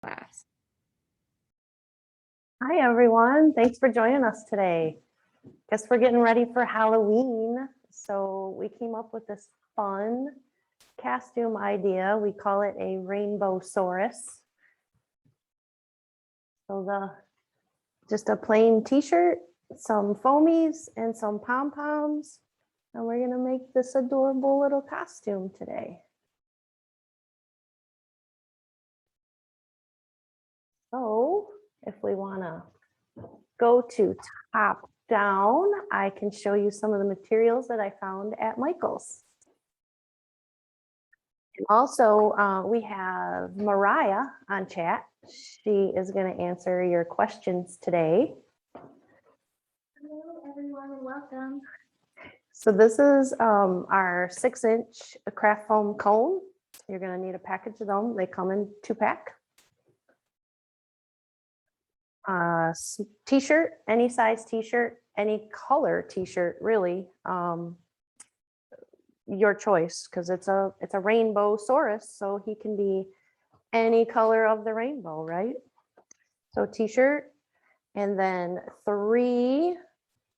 class. Hi, everyone. Thanks for joining us today. Guess we're getting ready for Halloween. So we came up with this fun costume idea. We call it a Rainbowsaurus. So just a plain t-shirt, some foamies, and some pom-poms. And we're gonna make this adorable little costume today. So if we wanna go to top down, I can show you some of the materials that I found at Michael's. And also, we have Mariah on chat. She is going to answer your questions today. Hello, everyone, and welcome. So this is our 6-inch CraftFōM cone. You're going to need a package of them. They come in 2-pack. T-shirt, any size t-shirt, any color t-shirt, really. Your choice, because it's a Rainbowsaurus, so he can be any color of the rainbow, right? So t-shirt, and then 3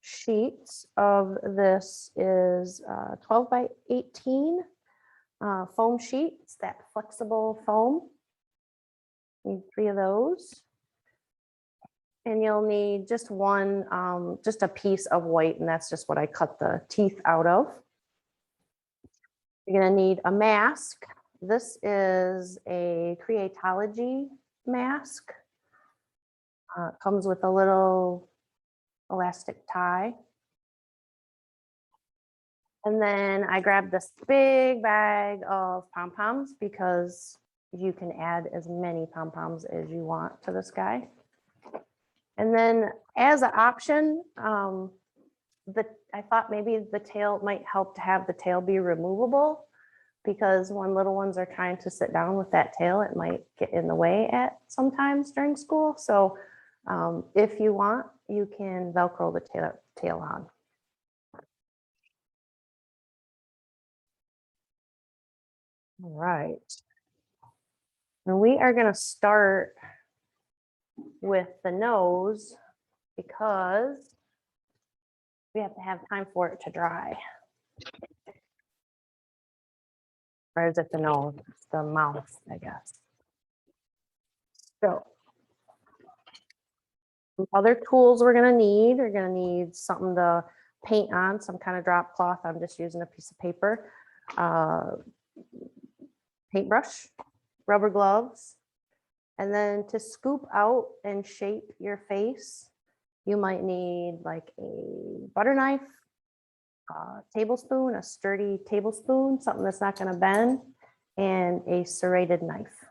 sheets of this is 12 by 18 foam sheet. It's that flexible foam. Need 3 of those. And you'll need just one, just a piece of white, and that's just what I cut the teeth out of. You're gonna need a mask. This is a Creatology mask. Comes with a little elastic tie. And then I grabbed this big bag of pom-poms because you can add as many pom-poms as you want to this guy. And then as an option, I thought maybe the tail might help to have the tail be removable, because when little ones are trying to sit down with that tail, it might get in the way at sometimes during school. So if you want, you can Velcro the tail on. All right. And we are going to start with the nose because we have to have time for it to dry. Or is it the nose? It's the mouth, I guess. So other tools we're going to need something to paint on, some kind of drop cloth. I'm just using a piece of paper, paintbrush, rubber gloves, and then to scoop out and shape your face, you might need like a butter knife, a tablespoon, a sturdy tablespoon, something that's not going to bend, and a serrated knife.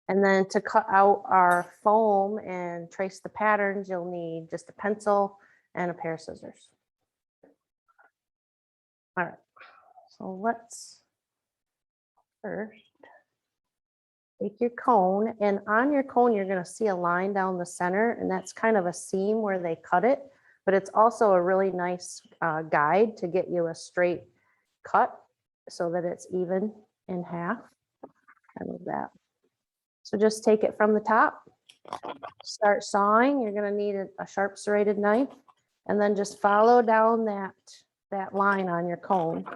And then to cut out our foam and trace the patterns, you'll need just a pencil and a pair of scissors. All right, so let's first take your cone, and on your cone, you're gonna see a line down the center, and that's kind of a seam where they cut it, but it's also a really nice guide to get you a straight cut so that it's even in half. I love that. So just take it from the top, start sawing. You're gonna need a sharp serrated knife, and then just follow down that line on your cone.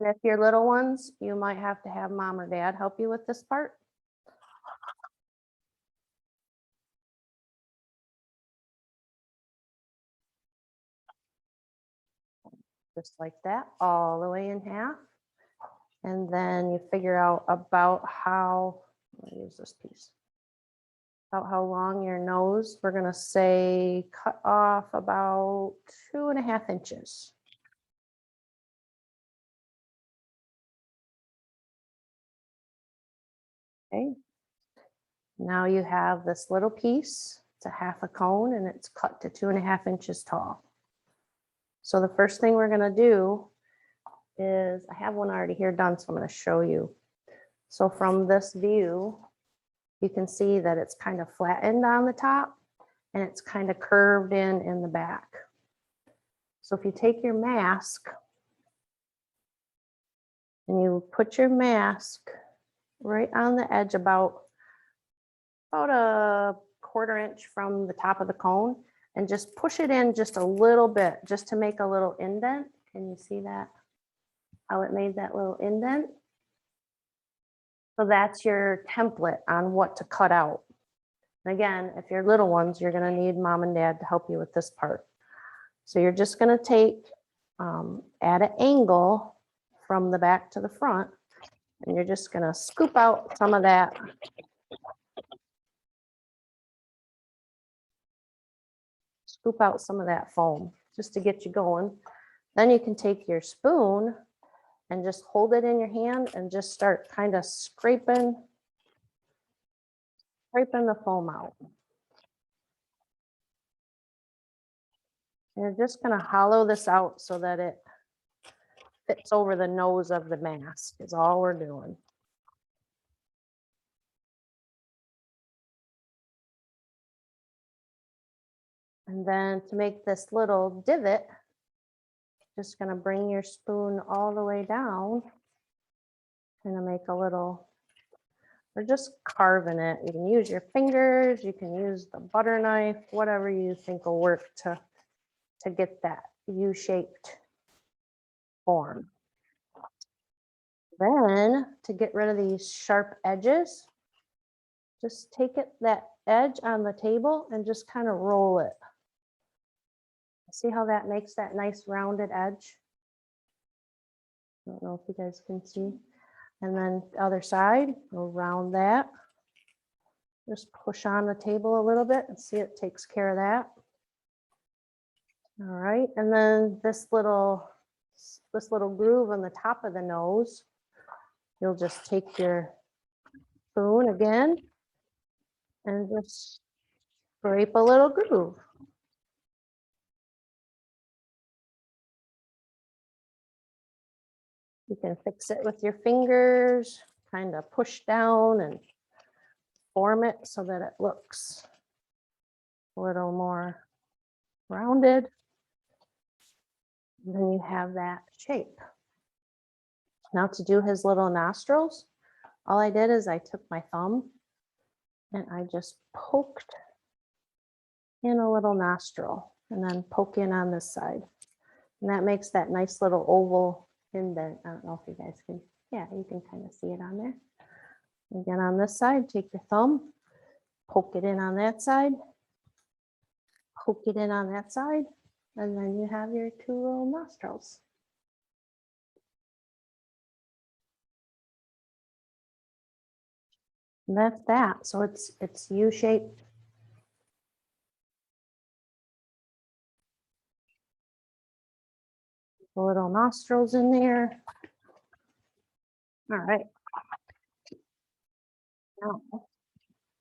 And if you're little ones, you might have to have mom or dad help you with this part. Just like that, all the way in half. And then you figure out about how, let me use this piece, about how long your nose, we're gonna say cut off about 2.5 inches. Okay, now you have this little piece, it's a half a cone, and it's cut to 2.5 inches tall. So the first thing we're gonna do is, I have one already here done, so I'm gonna show you. So from this view, you can see that it's kind of flattened on the top and it's kind of curved in the back. So if you take your mask And you put your mask right on the edge about a 1/4 inch from the top of the cone, and just push it in just a little bit, just to make a little indent. Can you see that? How it made that little indent? So that's your template on what to cut out. And again, if you're little ones, you're gonna need mom and dad to help you with this part. So you're just gonna take, at an angle from the back to the front, and you're just gonna scoop out some of that. Scoop out some of that foam just to get you going. Then you can take your spoon and just hold it in your hand and just start kind of scraping the foam out. You're just going to hollow this out so that it fits over the nose of the mask is all we're doing. And then to make this little divot, just going to bring your spoon all the way down. Gonna make a little, or just carving it. You can use your fingers, you can use the butter knife, whatever you think will work to get that U-shaped form. Then to get rid of these sharp edges, just take that edge on the table and just kind of roll it. See how that makes that nice rounded edge? I don't know if you guys can see. And then the other side, go around that. Just push on the table a little bit and see it takes care of that. All right, and then this little groove on the top of the nose, you'll just take your spoon again and just scrape a little groove. You can fix it with your fingers, kind of push down and form it so that it looks a little more rounded. And then you have that shape. Now to do his little nostrils, all I did is I took my thumb and I just poked in a little nostril and then poke in on this side. And that makes that nice little oval indent. I don't know if you guys can, yeah, you can kind of see it on there. Again, on this side, take your thumb, poke it in on that side, poke it in on that side, and then you have your two little nostrils. And that's that. So it's U-shaped. The little nostrils in there. All right. Now,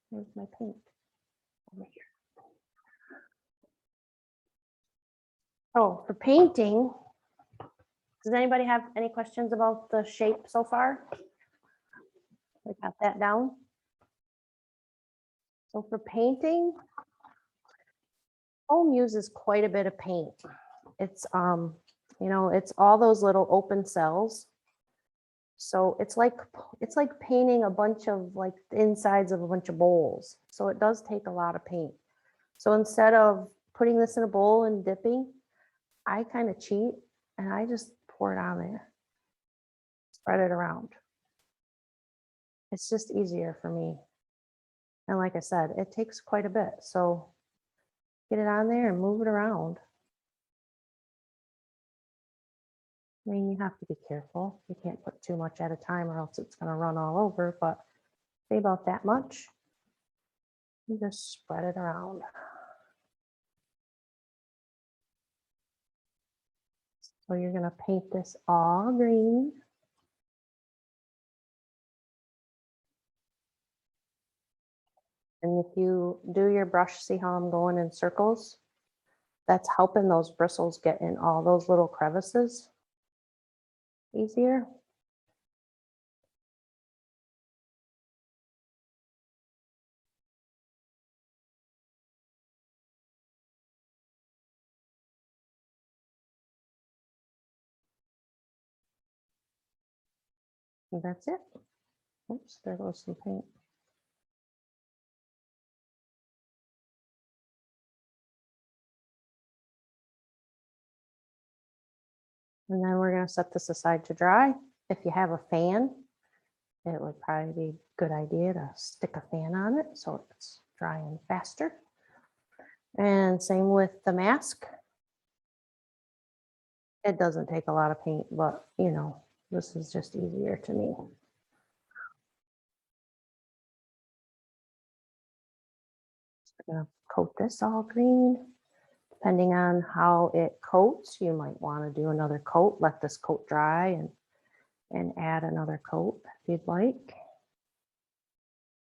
here's my paint over here. Oh, for painting, does anybody have any questions about the shape so far? We got that down. So for painting, foam uses quite a bit of paint. It's it's all those little open cells. So it's like painting a bunch of like the insides of a bunch of bowls. So it does take a lot of paint. So instead of putting this in a bowl and dipping, I kind of cheat and I just pour it on there, spread it around. It's just easier for me. And like I said, it takes quite a bit. So get it on there and move it around. I mean, you have to be careful. You can't put too much at a time or else it's going to run all over, but say about that much. You just spread it around. So you're going to paint this all green. And if you do your brush, see how I'm going in circles? That's helping those bristles get in all those little crevices easier. And that's it. Oops, there goes some paint. And then we're going to set this aside to dry. If you have a fan, it would probably be a good idea to stick a fan on it so it's drying faster. And same with the mask. It doesn't take a lot of paint, but you know, this is just easier to me. I'm going to coat this all green. Depending on how it coats, you might want to do another coat, let this coat dry and add another coat if you'd like.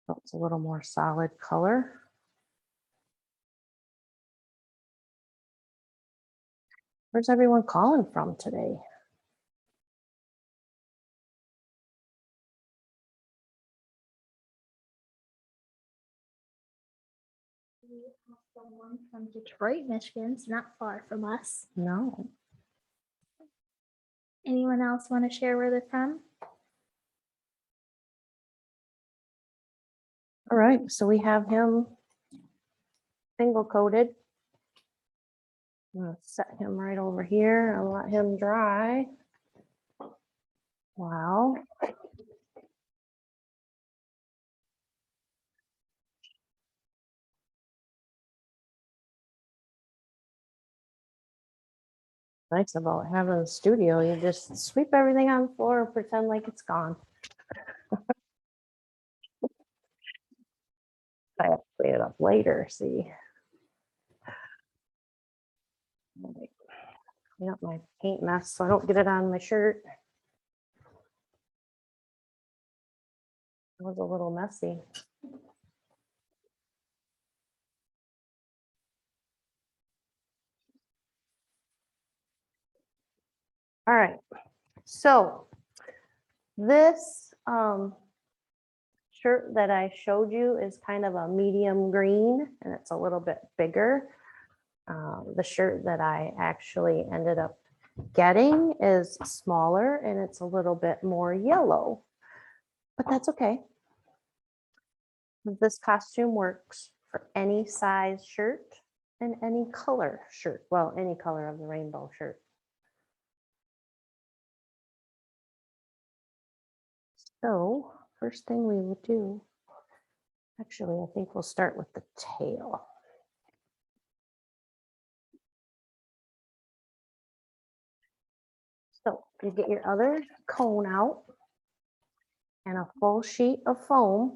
So it's a little more solid color. Where's everyone calling from today? We have someone from Detroit, Michigan. It's not far from us. No. Anyone else want to share where they're from? All right, so we have him single coated. I'm gonna set him right over here and let him dry. Wow. Nice about having a studio. You just sweep everything on the floor and pretend like it's gone. I have to clean it up later, see. Clean up my paint mess so I don't get it on my shirt. It was a little messy. All right, so this shirt that I showed you is kind of a medium green and it's a little bit bigger. The shirt that I actually ended up getting is smaller and it's a little bit more yellow, but that's okay. This costume works for any size shirt and any color shirt. Well, any color of the rainbow shirt. So first thing we will do, actually, I think we'll start with the tail. So you get your other cone out and a full sheet of foam.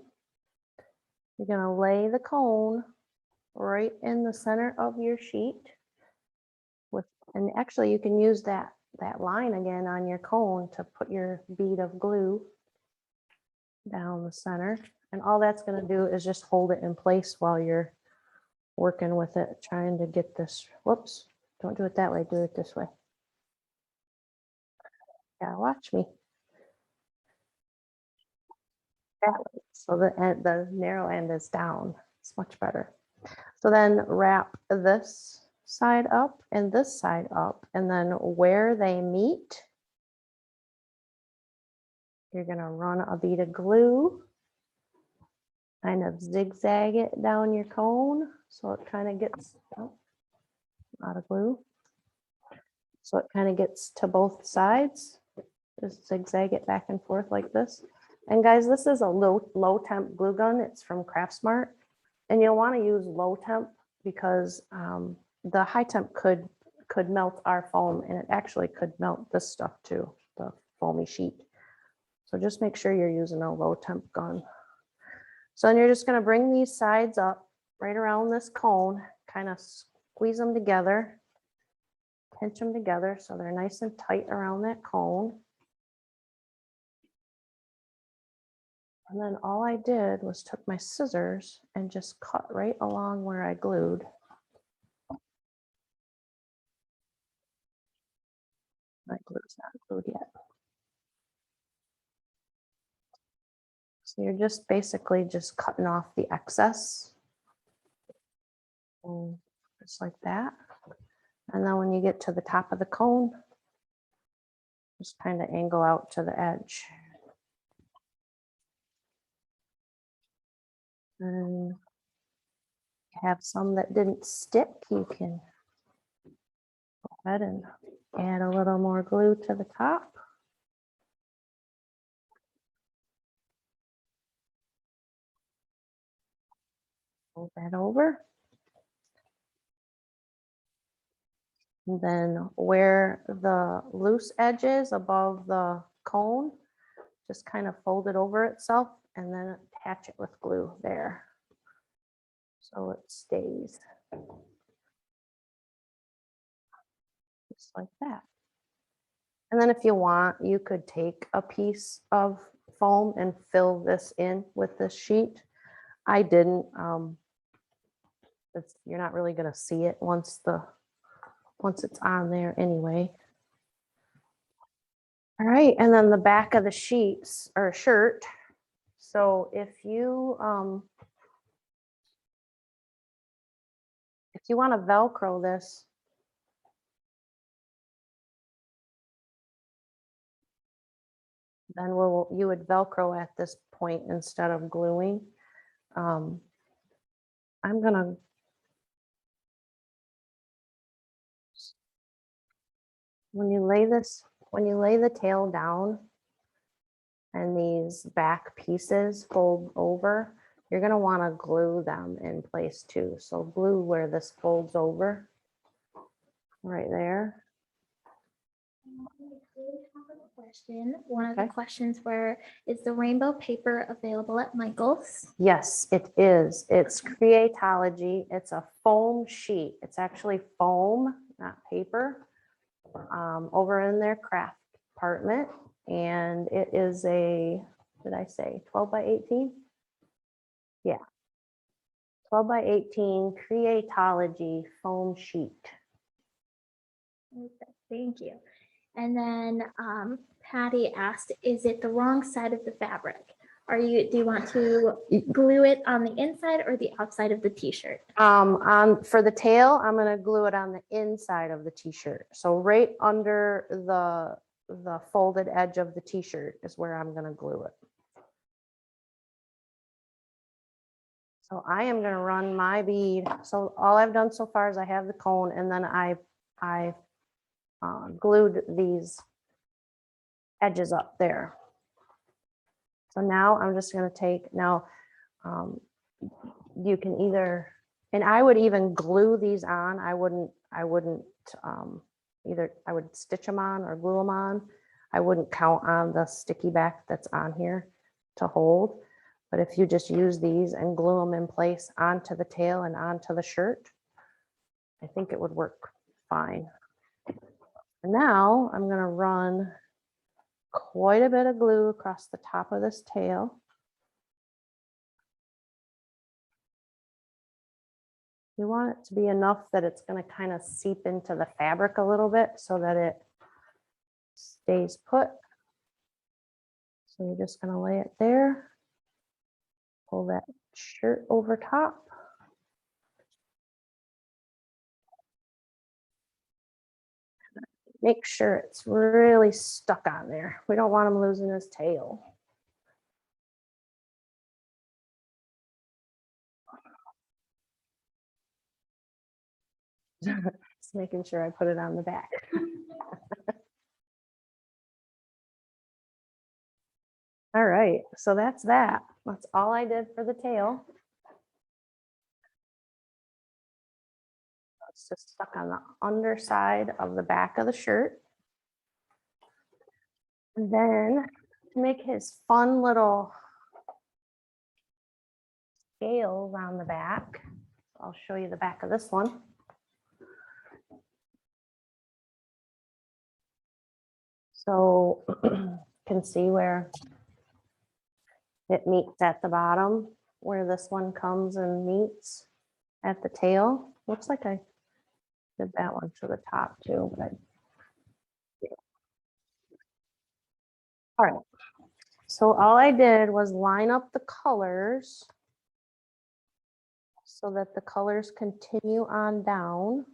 You're going to lay the cone right in the center of your sheet with, and actually you can use that line again on your cone to put your bead of glue down the center. And all that's going to do is just hold it in place while you're working with it, trying to get this, whoops, don't do it that way, do it this way. Yeah, watch me. That way. So the narrow end is down. It's much better. So then wrap this side up and this side up, and then where they meet, you're going to run a bead of glue, kind of zigzag it down your cone so it kind of gets out of glue. So it kind of gets to both sides. Just zigzag it back and forth like this. And guys, this is a low temp glue gun. It's from CraftSmart. And you'll want to use low temp because the high temp could melt our foam, and it actually could melt this stuff too, the foamy sheet. So just make sure you're using a low temp gun. So then you're just going to bring these sides up right around this cone, kind of squeeze them together, pinch them together so they're nice and tight around that cone. And then all I did was took my scissors and just cut right along where I glued. My glue's not glued yet. So you're just basically just cutting off the excess. And just like that. And then when you get to the top of the cone, just kind of angle out to the edge. And have some that didn't stick, you can go ahead and add a little more glue to the top. Fold that over. And then where the loose edge is above the cone, just kind of fold it over itself and then attach it with glue there. So it stays just like that. And then if you want, you could take a piece of foam and fill this in with this sheet. I didn't. You're not really going to see it once it's on there anyway. All right, and then the back of the sheets or shirt. So if you want to Velcro this, then you would Velcro at this point instead of gluing. I'm gonna when you lay the tail down and these back pieces fold over, you're gonna want to glue them in place too. So glue where this folds over, right there. Question. One of the Okay. questions is the rainbow paper available at Michael's? Yes, it is. It's Creatology. It's a foam sheet. It's actually foam, not paper, over in their craft department. And it is a, did I say 12 by 18? Yeah. 12 by 18 Creatology foam sheet. Okay, thank you. And then Patty asked, is it the wrong side of the fabric? Do you want to glue it on the inside or the outside of the t-shirt? For the tail, I'm gonna glue it on the inside of the t-shirt. So right under the folded edge of the t-shirt is where I'm gonna glue it. So I am gonna run my bead. So all I've done so far is I have the cone and then I glued these edges up there. So now I'm just going to take, you can either, and I would even glue these on. I wouldn't either, I would stitch them on or glue them on. I wouldn't count on the sticky back that's on here to hold. But if you just use these and glue them in place onto the tail and onto the shirt, I think it would work fine. And now I'm going to run quite a bit of glue across the top of this tail. You want it to be enough that it's going to kind of seep into the fabric a little bit so that it stays put. So you're just going to lay it there. Pull that shirt over top. Make sure it's really stuck on there. We don't want him losing his tail. Just making sure I put it on the back. All right, so that's that. That's all I did for the tail. It's just stuck on the underside of the back of the shirt. And then to make his fun little scales on the back, I'll show you the back of this one. So you can see where it meets at the bottom, where this one comes and meets at the tail. Looks like I did that one to the top too, but all right. So all I did was line up the colors so that the colors continue on down.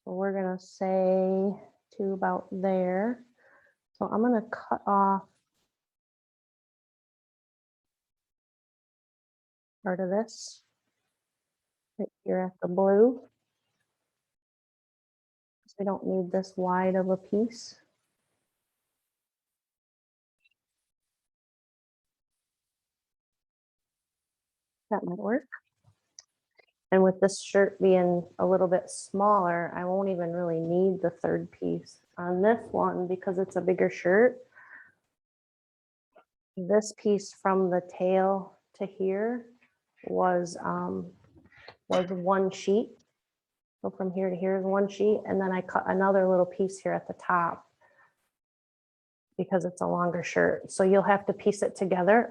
So we're gonna say to about there. So I'm gonna cut off part of this. Right here at the blue. So we don't need this wide of a piece. That might work. And with this shirt being a little bit smaller, I won't even really need the third piece on this one because it's a bigger shirt. This piece from the tail to here was one sheet. So from here to here is one sheet, and then I cut another little piece here at the top because it's a longer shirt. So you'll have to piece it together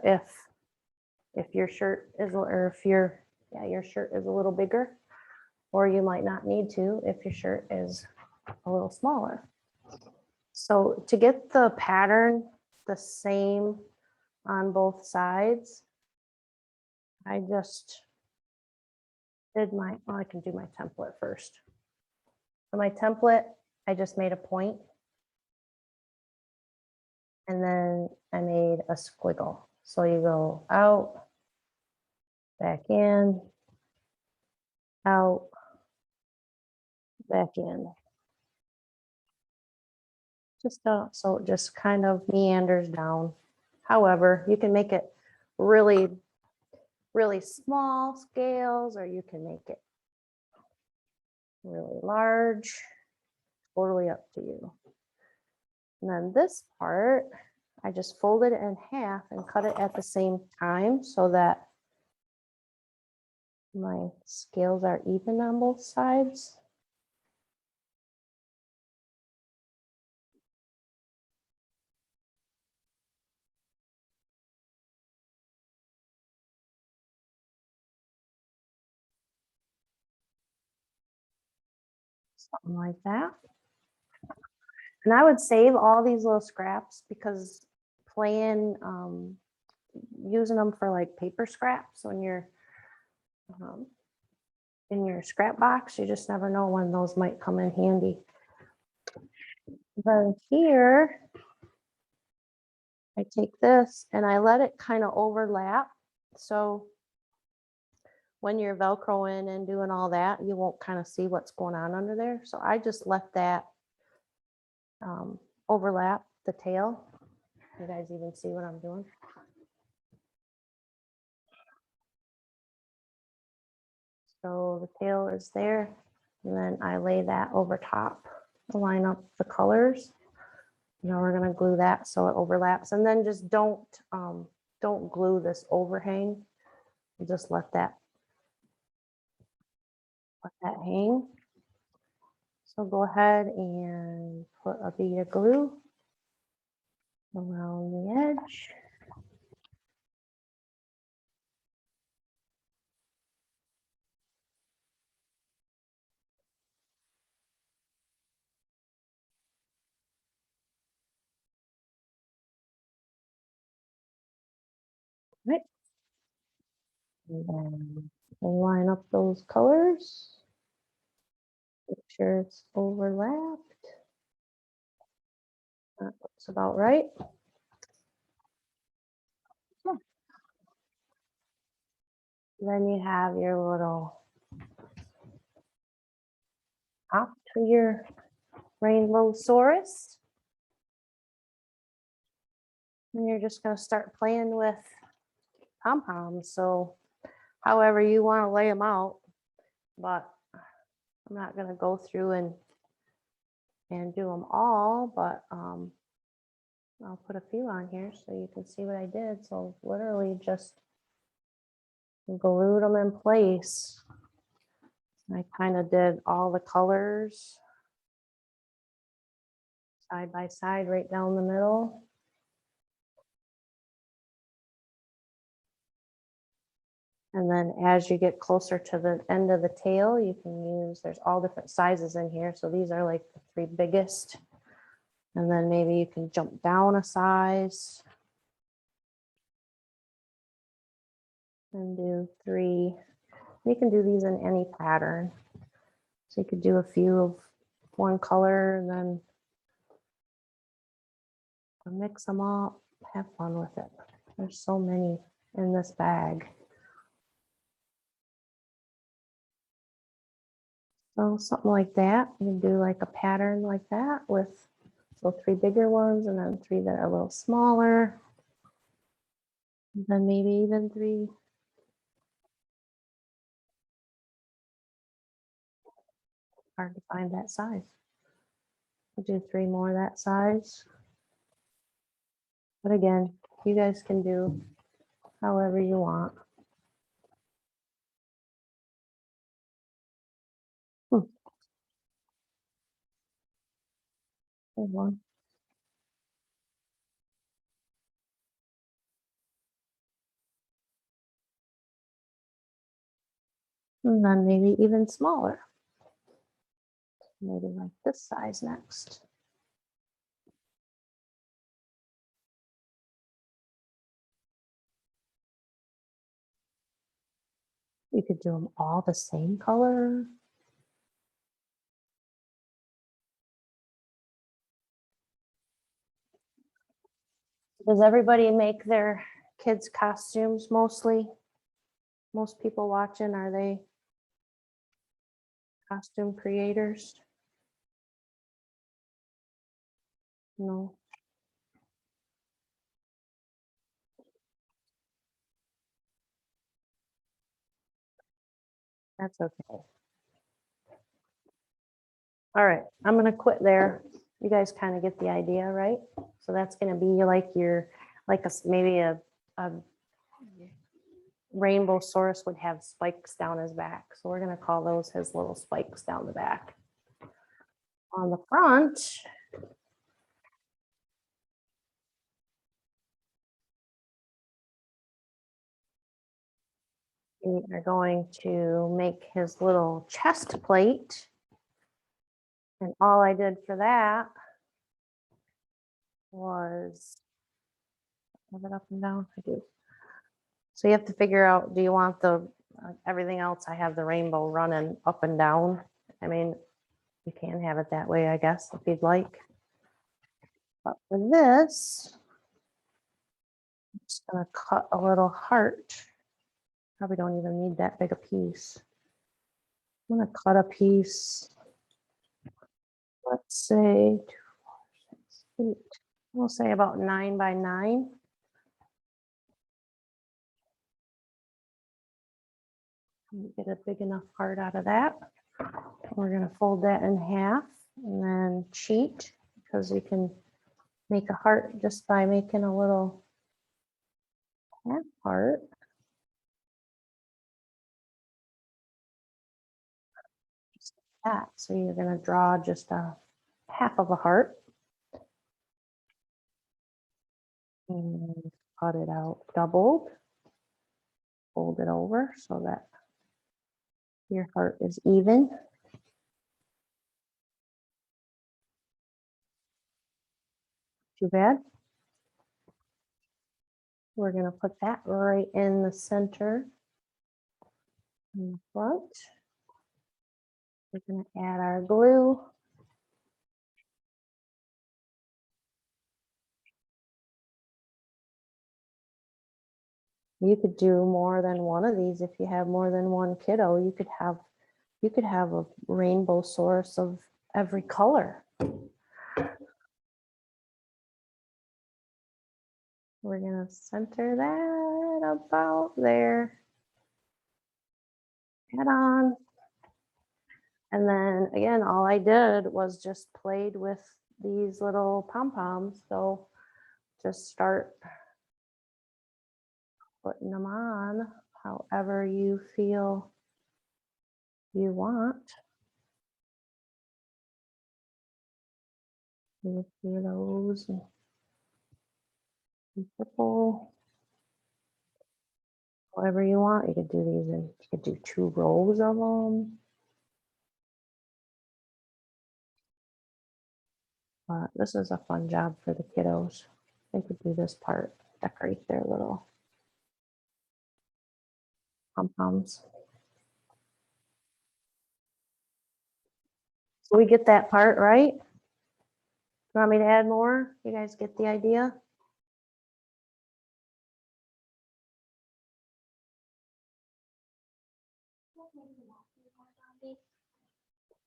if your shirt is, or if your shirt is a little bigger, or you might not need to if your shirt is a little smaller. So to get the pattern the same on both sides, I just did my, well, I can do my template first. For my template, I just made a point, and then I made a squiggle. So you go out, back in, out, back in. Just so it just kind of meanders down. However, you can make it really, really small scales, or you can make it really large. Totally up to you. And then this part, I just folded it in half and cut it at the same time so that my scales are even on both sides. Something like that. And I would save all these little scraps because playing, using them for like paper scraps when you're in your scrap box, you just never know when those might come in handy. Then here, I take this and I let it kind of overlap. So when you're Velcroing and doing all that, you won't kind of see what's going on under there. So I just let that overlap the tail. You guys even see what I'm doing? So the tail is there, and then I lay that over top, line up the colors. Now we're gonna glue that so it overlaps, and then just don't glue this overhang. Just let that hang. So go ahead and put a bead of glue around the edge. Right. And then line up those colors. Make sure it's overlapped. That looks about right. Yeah. Then you have your little top to your Rainbowsaurus. And you're just going to start playing with pom-poms. So however you want to lay them out, but I'm not going to go through and do them all, but I'll put a few on here so you can see what I did. So literally just glued them in place. I kind of did all the colors side by side right down the middle. And then as you get closer to the end of the tail, you can use, there's all different sizes in here. So these are like the 3 biggest. And then maybe you can jump down a size and do 3. You can do these in any pattern. So you could do a few of one color and then mix them up, have fun with it. There's so many in this bag. So something like that. You can do like a pattern like that with so 3 bigger ones and then 3 that are a little smaller. And then maybe even 3. Hard to find that size. I'll do 3 more that size. But again, you guys can do however you want. There's one. And then maybe even smaller. Maybe like this size next. You could do them all the same color. Does everybody make their kids' costumes mostly? Most people watching, are they costume creators? No. That's okay. All right, I'm gonna quit there. You guys kind of get the idea, right? So that's gonna be like your, like maybe a Rainbowsaurus would have spikes down his back. So we're gonna call those his little spikes down the back. On the front, we are going to make his little chest plate. And all I did for that was move it up and down. I do. So you have to figure out, do you want the everything else? I have the rainbow running up and down. I mean, you can have it that way, I guess, if you'd like. But for this, I'm just gonna cut a little heart. Probably don't even need that big a piece. I'm gonna cut a piece. Let's say 2, 4, 6, 8. We'll say about 9 by 9. Get a big enough heart out of that. We're going to fold that in half and then cheat, because you can make a heart just by making a little half heart. Just like that. So you're going to draw just a half of a heart and cut it out doubled. Fold it over so that your heart is even. Too bad. We're going to put that right in the center in the front. We're going to add our glue. You could do more than one of these if you have more than one kiddo. You could have a Rainbowsaurus of every color. We're gonna center that about there. Head on. And then again, all I did was just played with these little pom-poms. So just start putting them on however you feel you want. A few of those and purple. Whatever you want. You could do these and you could do 2 rows of them. But this is a fun job for the kiddos. They could do this part, decorate their little pom-poms. So we get that part, right? You want me to add more? You guys get the idea?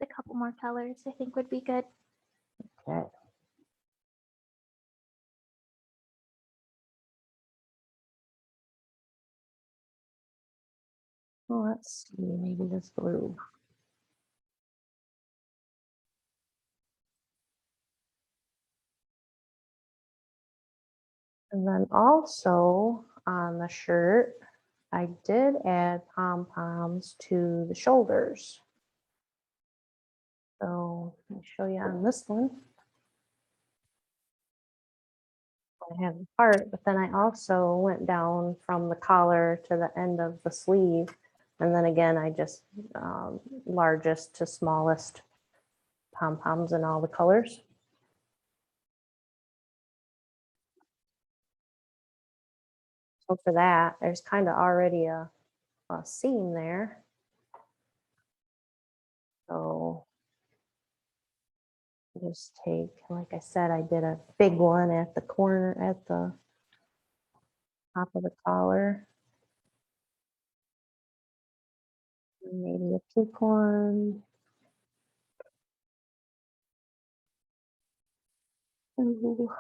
A couple more colors I think would be good. Okay. Well, let's see, maybe this blue. And then also on the shirt, I did add pom-poms to the shoulders. So let me show you on this one. I have the part, but then I also went down from the collar to the end of the sleeve. And then again, I just largest to smallest pom-poms in all the colors. So for that, there's kind of already a seam there. So just take, like I said, I did a big one at the corner, at the top of the collar. Maybe a pink one. Ooh.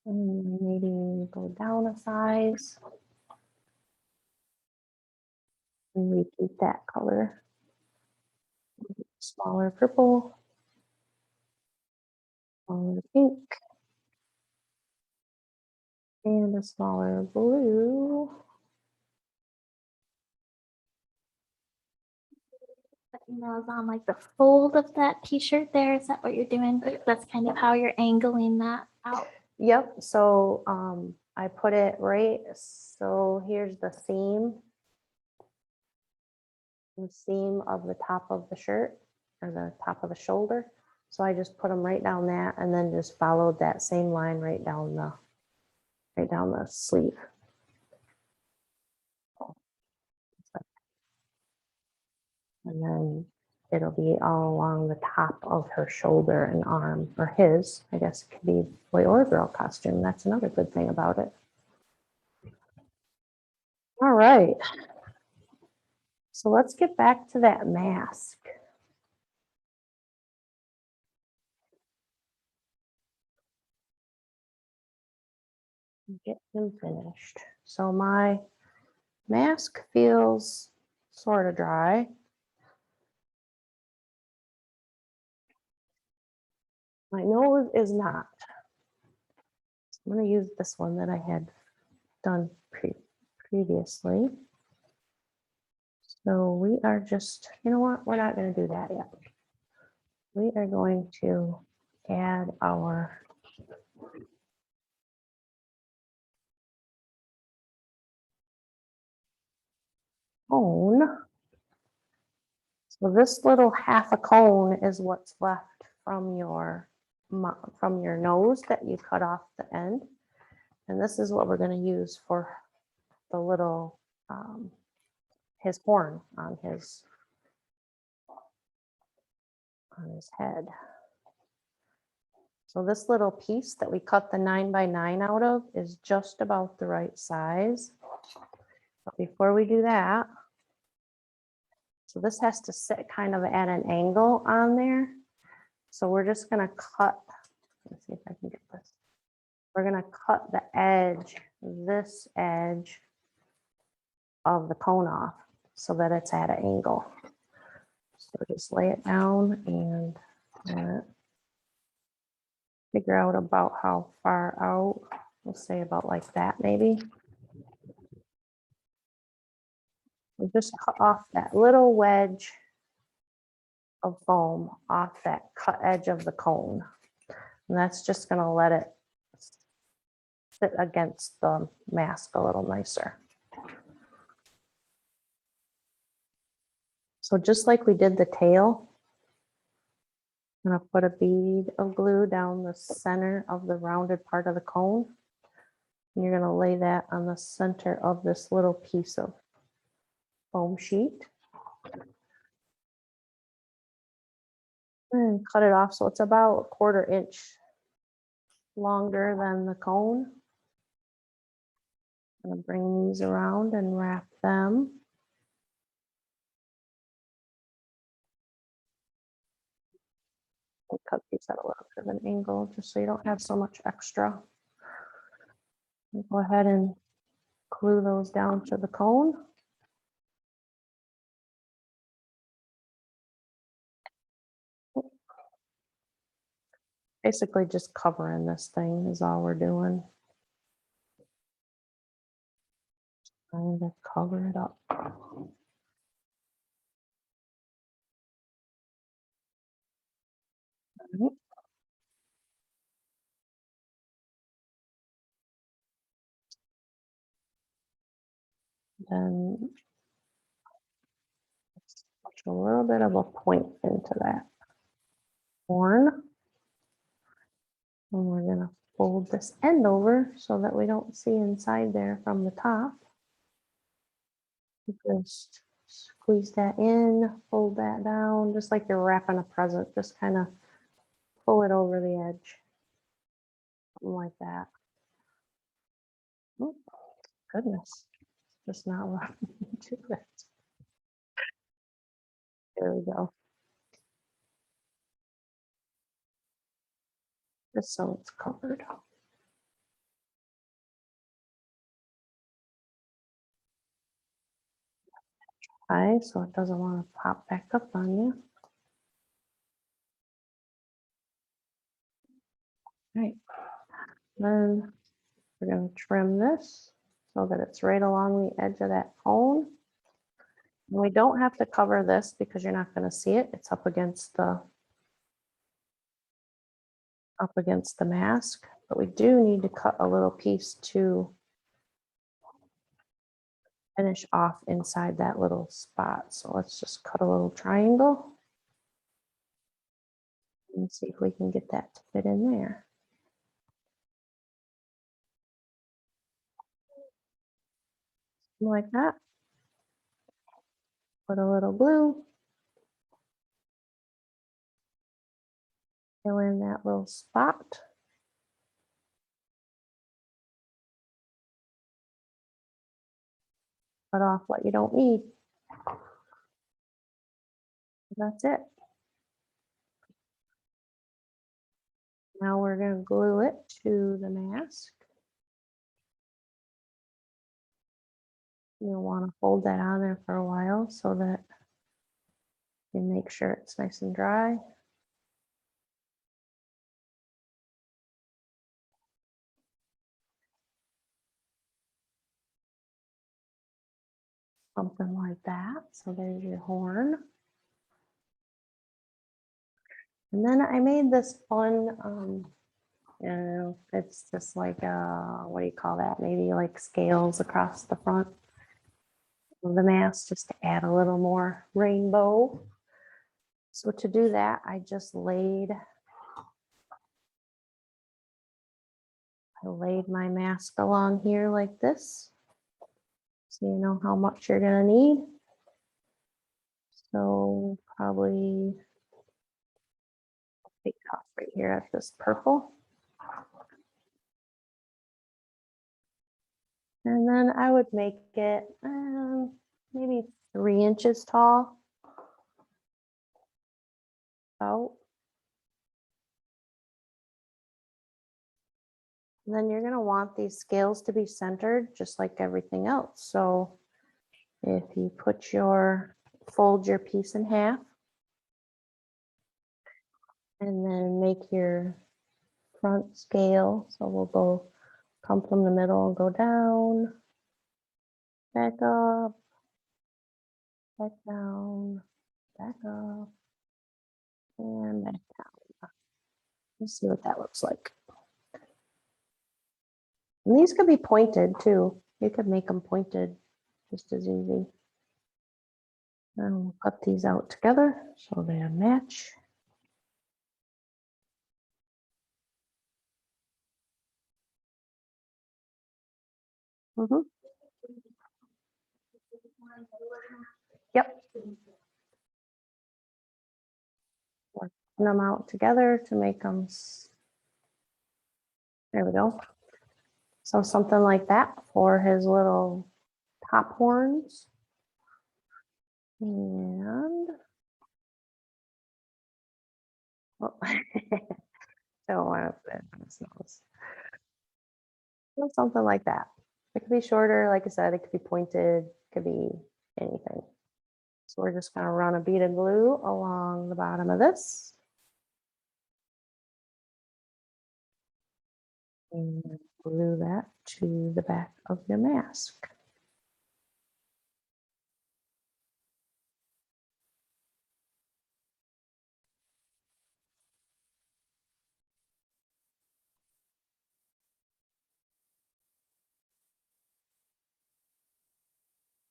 And maybe go down a size and repeat that color. Smaller purple, smaller pink, and a smaller blue. You know, on like the fold of that t-shirt there. Is that what you're doing? That's kind of how you're angling that out. Yep, so I put it right, so here's the seam of the top of the shirt or the top of the shoulder. So I just put them right down that and then just followed that same line right down the sleeve. And then it'll be all along the top of her shoulder and arm, or his, I guess it could be boy or girl costume. That's another good thing about it. All right. So let's get back to that mask. Get them finished. So my mask feels sort of dry. My nose is not. I'm going to use this one that I had done previously. So we are just, you know what? We're not going to do that yet. We are going to add our cone. So this little half a cone is what's left from your nose that you cut off the end. And this is what we're going to use for the little, his horn on his head. So this little piece that we cut the 9x9 out of is just about the right size. But before we do that, so this has to sit kind of at an angle on there. So we're just going to cut, let's see if I can get this. We're going to cut the edge, this edge of the cone off so that it's at an angle. So just lay it down and figure out about how far out. We'll say about like that maybe. We'll just cut off that little wedge of foam off that cut edge of the cone. And that's just going to let it sit against the mask a little nicer. So just like we did the tail, I'm going to put a bead of glue down the center of the rounded part of the cone. And you're going to lay that on the center of this little piece of foam sheet. And cut it off so it's about a 1/4 inch longer than the cone. I'm gonna bring these around and wrap them. We'll cut these at a little bit of an angle just so you don't have so much extra. And go ahead and glue those down to the cone. Basically just covering this thing is all we're doing. Trying to cover it up. Right. Then push a little bit of a point into that horn. And we're gonna fold this end over so that we don't see inside there from the top. Just squeeze that in, fold that down, just like you're wrapping a present. Just kind of pull it over the edge. Something like that. Oh, goodness. Just not what to it. There we go. Just so it's covered. Okay, so it doesn't want to pop back up on you. Right. Then we're going to trim this so that it's right along the edge of that cone. And we don't have to cover this because you're not going to see it. It's up against the mask, but we do need to cut a little piece to finish off inside that little spot. So let's just cut a little triangle and see if we can get that to fit in there. Like that. Put a little glue. Fill in that little spot. Cut off what you don't need. That's it. Now we're going to glue it to the mask. You'll want to hold that on there for a while so that you make sure it's nice and dry. Something like that. So there's your horn. And then I made this fun, it's just like, what do you call that? Maybe like scales across the front of the mask just to add a little more rainbow. So to do that, I just laid my mask along here like this. So you know how much you're gonna need. So probably take off right here at this purple. And then I would make it maybe 3 inches tall. Out. And then you're going to want these scales to be centered just like everything else. So if you fold your piece in half and then make your front scale. So we'll come from the middle and go down, back up, back down, back up, and back down. Let's see what that looks like. And these could be pointed too. You could make them pointed just as easy. And we'll cut these out together so they match. Yep. Working them out together to make them There we go. So something like that for his little top horns. And oh, don't want to put it on his nose. So something like that. It could be shorter, like I said, it could be pointed, it could be anything. So we're just going to run a bead of glue along the bottom of this. And glue that to the back of your mask.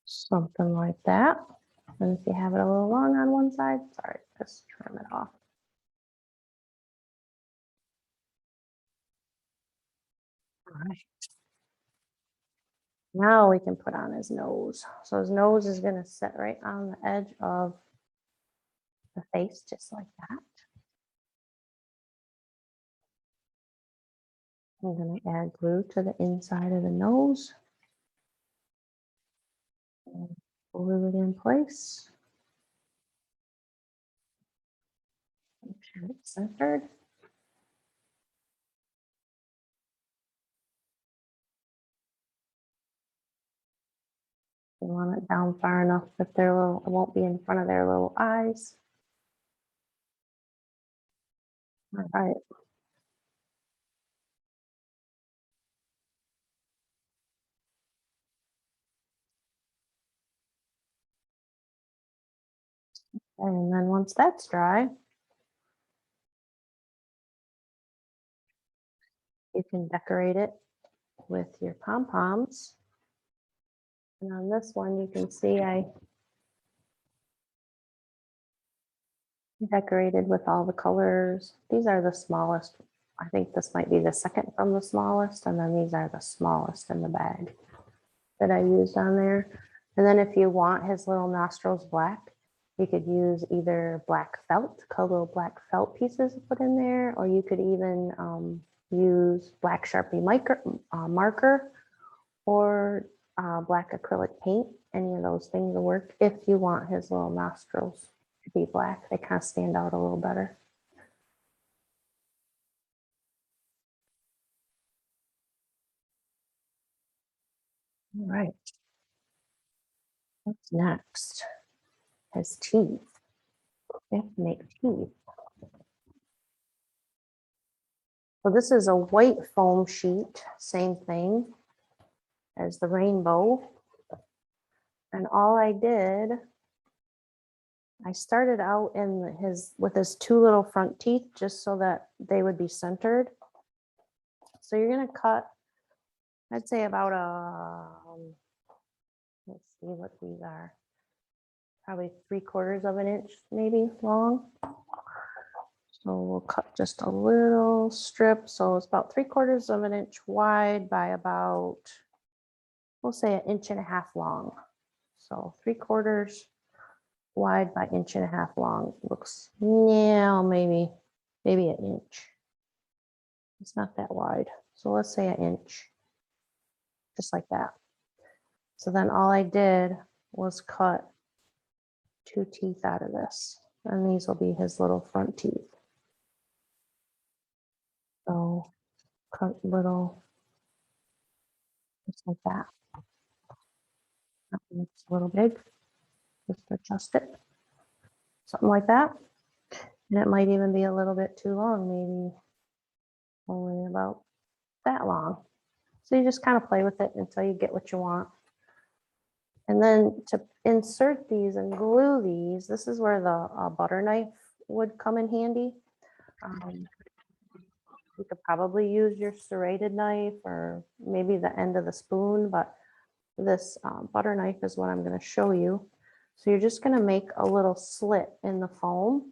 Something like that. And if you have it a little long on one side, sorry, just trim it off. All right. Now we can put on his nose. So his nose is going to sit right on the edge of the face, just like that. I'm going to add glue to the inside of the nose. And glue it in place. Make sure it's centered. You want it down far enough that their little, it won't be in front of their little eyes. All right. And then once that's dry, you can decorate it with your pom-poms. And on this one, you can see I decorated with all the colors. These are the smallest. I think this might be the second from the smallest, and then these are the smallest in the bag that I used on there. And then if you want his little nostrils black, you could use either black felt, little black felt pieces to put in there, or you could even use black Sharpie marker or black acrylic paint. Any of those things will work if you want his little nostrils to be black. They kind of stand out a little better. All right. What's next? His teeth. They have to make teeth. So this is a white foam sheet, same thing as the rainbow. And all I did, I started out in with his two little front teeth just so that they would be centered. So you're gonna cut, I'd say about let's see what these are, probably 3/4 of an inch maybe long. So we'll cut just a little strip. So it's about 3/4 of an inch wide by about, we'll say 1.5 inches long. So 3/4 wide by 1.5 inches long. Looks, yeah, maybe 1 inch. It's not that wide. So let's say 1 inch, just like that. So then all I did was cut 2 teeth out of this. And these will be his little front teeth. So cut little, just like that. It's a little big, just adjust it. Something like that. And it might even be a little bit too long, maybe only about that long. So you just kind of play with it until you get what you want. And then to insert these and glue these, this is where the butter knife would come in handy. You could probably use your serrated knife or maybe the end of the spoon, but this butter knife is what I'm going to show you. So you're just going to make a little slit in the foam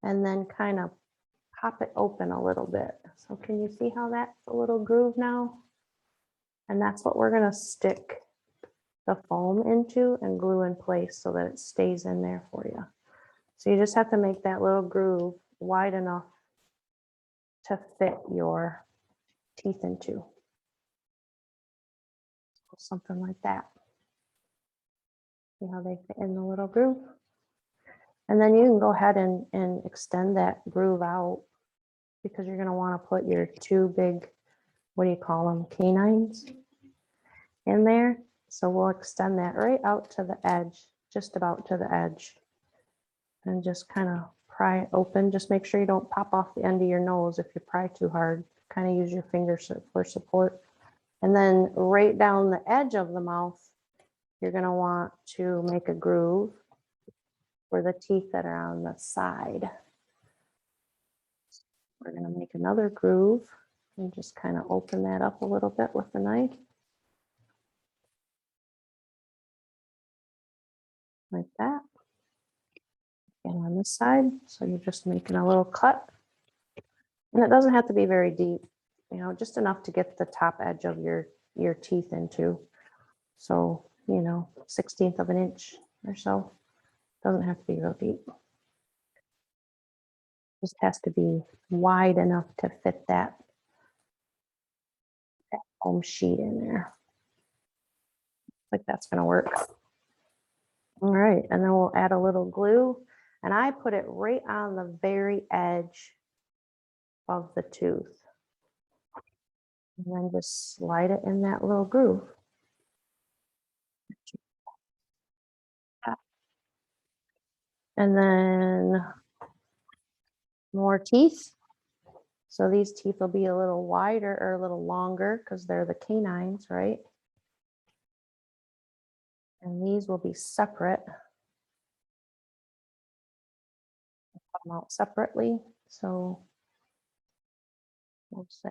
and then kind of pop it open a little bit. So can you see how that's a little groove now? And that's what we're going to stick the foam into and glue in place so that it stays in there for you. So you just have to make that little groove wide enough to fit your teeth into. Something like that. See how they fit in the little groove? And then you can go ahead and extend that groove out because you're going to want to put your two big, what do you call them, canines in there. So we'll extend that right out to the edge, just about to the edge. And just kind of pry it open. Just make sure you don't pop off the end of your nose if you pry too hard. Kind of use your fingers for support. And then right down the edge of the mouth, you're going to want to make a groove for the teeth that are on the side. We're going to make another groove and just kind of open that up a little bit with the knife. Like that. And on this side, so you're just making a little cut. And it doesn't have to be very deep, you know, just enough to get the top edge of your teeth into. So, you know, 1/16 of an inch or so. Doesn't have to be real deep. Just has to be wide enough to fit that foam sheet in there. Like that's gonna work. All right, and then we'll add a little glue. And I put it right on the very edge of the tooth. And then just slide it in that little groove. And then more teeth. So these teeth will be a little wider or a little longer because they're the canines, right? And these will be separate. Come out separately. So we'll say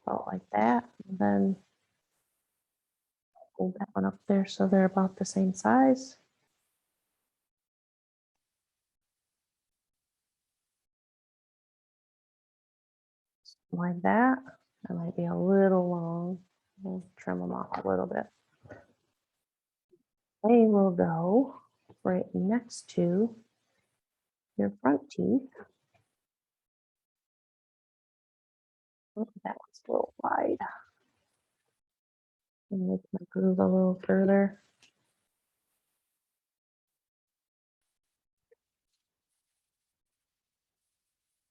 about like that. And then hold that one up there so they're about the same size. Like that. That might be a little long. We'll trim them off a little bit. They will go right next to your front teeth. Oh, that one's a little wide. And make my groove a little further.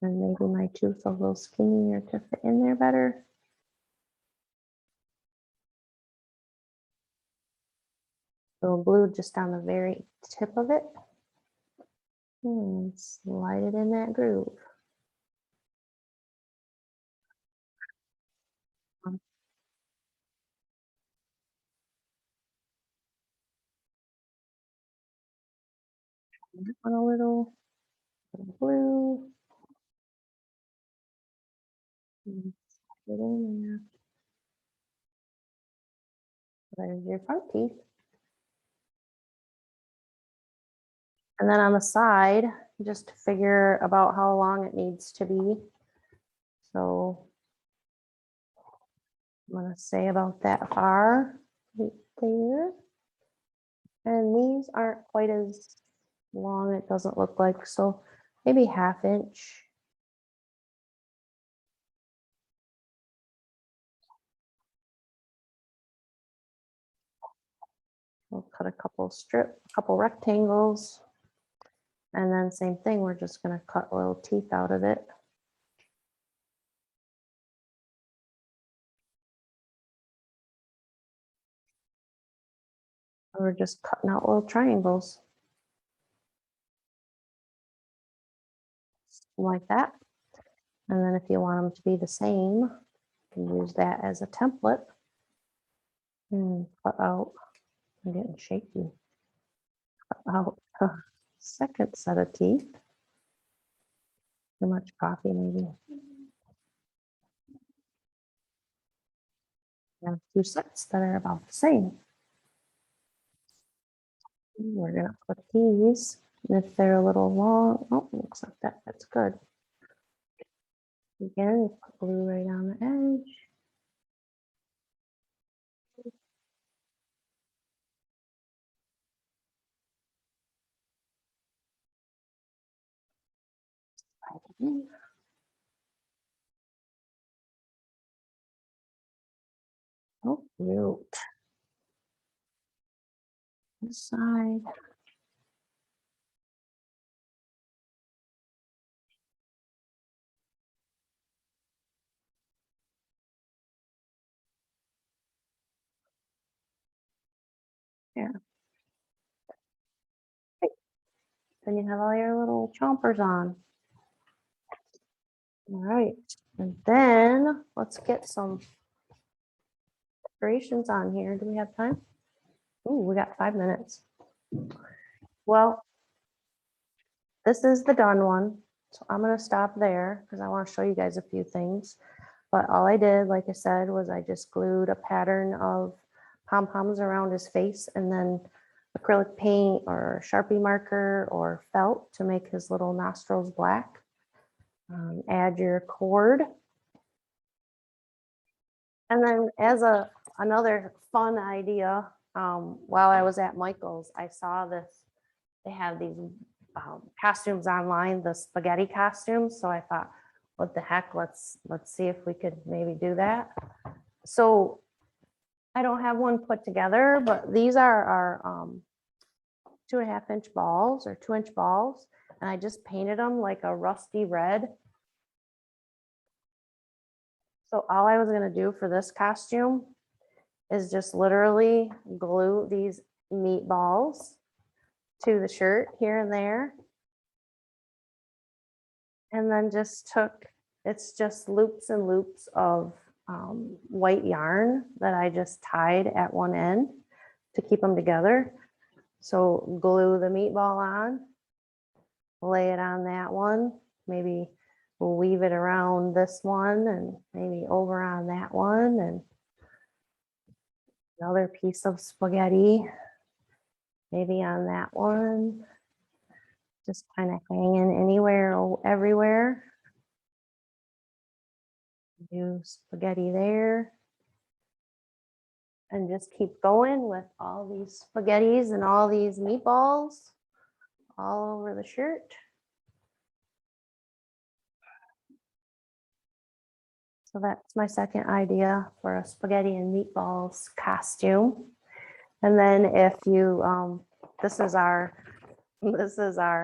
And maybe my tooth a little skinnier to fit in there better. Little glue just on the very tip of it. And slide it in that groove. That one a little glue. And slide it in there. There's your front teeth. And then on the side, just figure about how long it needs to be. So I'm going to say about that far right there. And these aren't quite as long, it doesn't look like. So maybe 1/2 inch. We'll cut a couple rectangles. And then same thing, we're just going to cut little teeth out of it. We're just cutting out little triangles. Like that. And then if you want them to be the same, you can use that as a template. And cut out, I'm getting shaky. Cut out a second set of teeth. Too much coffee maybe. I have 2 sets that are about the same. We're gonna put these, and if they're a little long, oh, looks like that's good. Again, put glue right on the edge. Slide it in. Cute. This side. Here. Then you have all your little chompers on. All right, and then let's get some decorations on here. Do we have time? Oh, we got 5 minutes. Well, this is the done one. So I'm gonna stop there because I want to show you guys a few things. But all I did, like I said, was I just glued a pattern of pom-poms around his face and then acrylic paint or Sharpie marker or felt to make his little nostrils black. Add your cord. And then as another fun idea, while I was at Michael's, I saw this, they have these costumes online, the spaghetti costumes. So I thought, what the heck, let's see if we could maybe do that. So I don't have one put together, but these are our 2.5 inch balls or 2 inch balls. And I just painted them like a rusty red. So all I was gonna do for this costume is just literally glue these meatballs to the shirt here and there. And then just it's just loops and loops of white yarn that I just tied at one end to keep them together. So glue the meatball on, lay it on that one, maybe we'll weave it around this one and maybe over on that one and another piece of spaghetti, maybe on that one. Just kind of hanging anywhere, everywhere. Do spaghetti there. And just keep going with all these spaghettis and all these meatballs all over the shirt. So that's my second idea for a spaghetti and meatballs costume. And then if you, this is our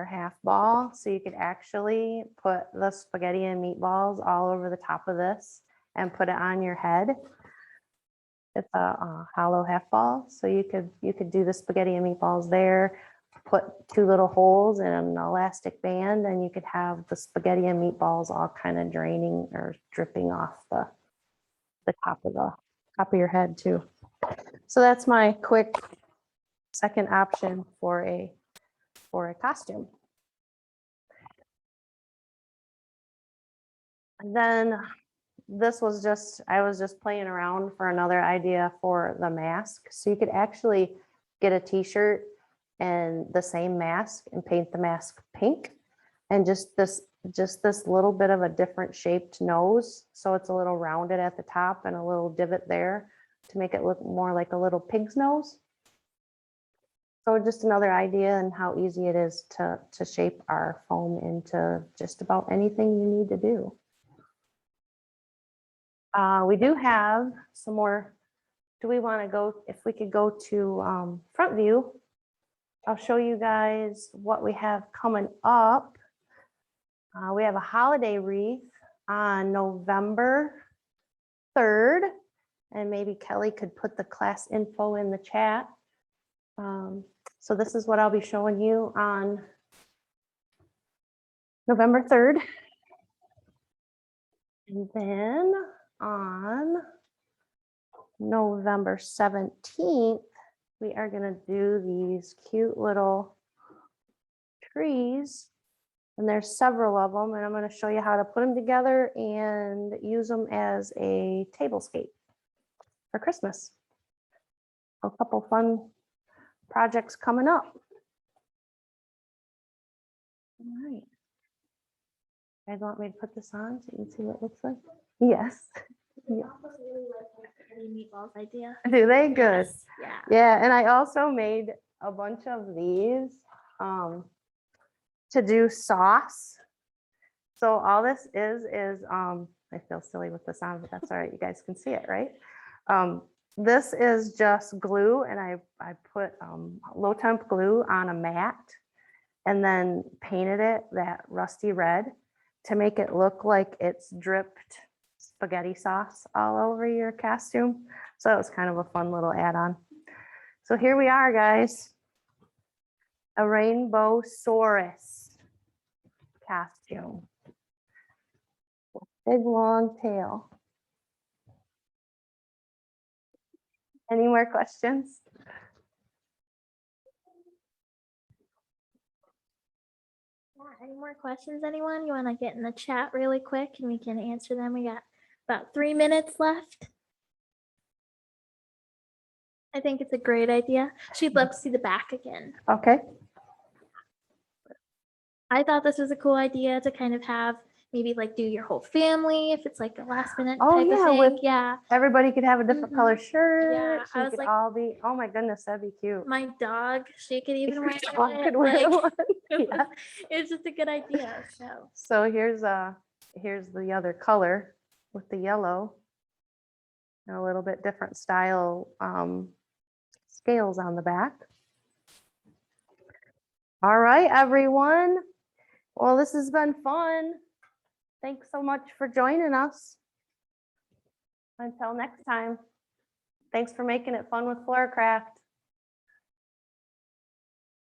half ball. So you could actually put the spaghetti and meatballs all over the top of this and put it on your head. It's a hollow half ball. So you could do the spaghetti and meatballs there, put 2 little holes in an elastic band, and you could have the spaghetti and meatballs all kind of draining or dripping off the top of your head too. So that's my quick second option for a costume. And then this was I was just playing around for another idea for the mask. So you could actually get a t-shirt and the same mask and paint the mask pink and just this little bit of a different shaped nose. So it's a little rounded at the top and a little divot there to make it look more like a little pig's nose. So just another idea and how easy it is to shape our foam into just about anything you need to do. We do have some more. Do we want to go, if we could go to front view, I'll show you guys what we have coming up. We have a holiday wreath on November 3rd, and maybe Kelly could put the class info in the chat. So this is what I'll be showing you on November 3rd. And then on November 17th, we are going to do these cute little trees. And there's several of them, and I'm going to show you how to put them together and use them as a tablescape for Christmas. A couple fun projects coming up. All right. You guys want me to put this on so you can see what it looks like? Yes. Yeah. Meatballs idea. Do they? Good. Yes. Yeah. Yeah, and I also made a bunch of these to do sauce. So all this is I feel silly with this on, but that's all right. You guys can see it, right? this is just glue, and I put low temp glue on a mat and then painted it that rusty red to make it look like it's dripped spaghetti sauce all over your costume. So it was kind of a fun little add-on. So here we are, guys. A Rainbowsaurus costume. Big long tail. Any more questions? Yeah, any more questions, anyone? You want to get in the chat really quick and we can answer them? We got about 3 minutes left. I think it's a great idea. She'd love to see the back again. Okay. I thought this was a cool idea to kind of have maybe like do your whole family if it's like a last minute Oh, type yeah, of with thing. Yeah. Everybody could have a different color Mhm. shirt. Yeah, So I you was could like- all be, oh my goodness, that'd be cute. My dog, she could even wear Your dog it. could wear Like, one. it Yeah. was just a good idea. So So here's the other color with the yellow. And a little bit different style scales on the back. All right, everyone. Well, this has been fun. Thanks so much for joining us. Until next time, thanks for making it fun with FloraCraft.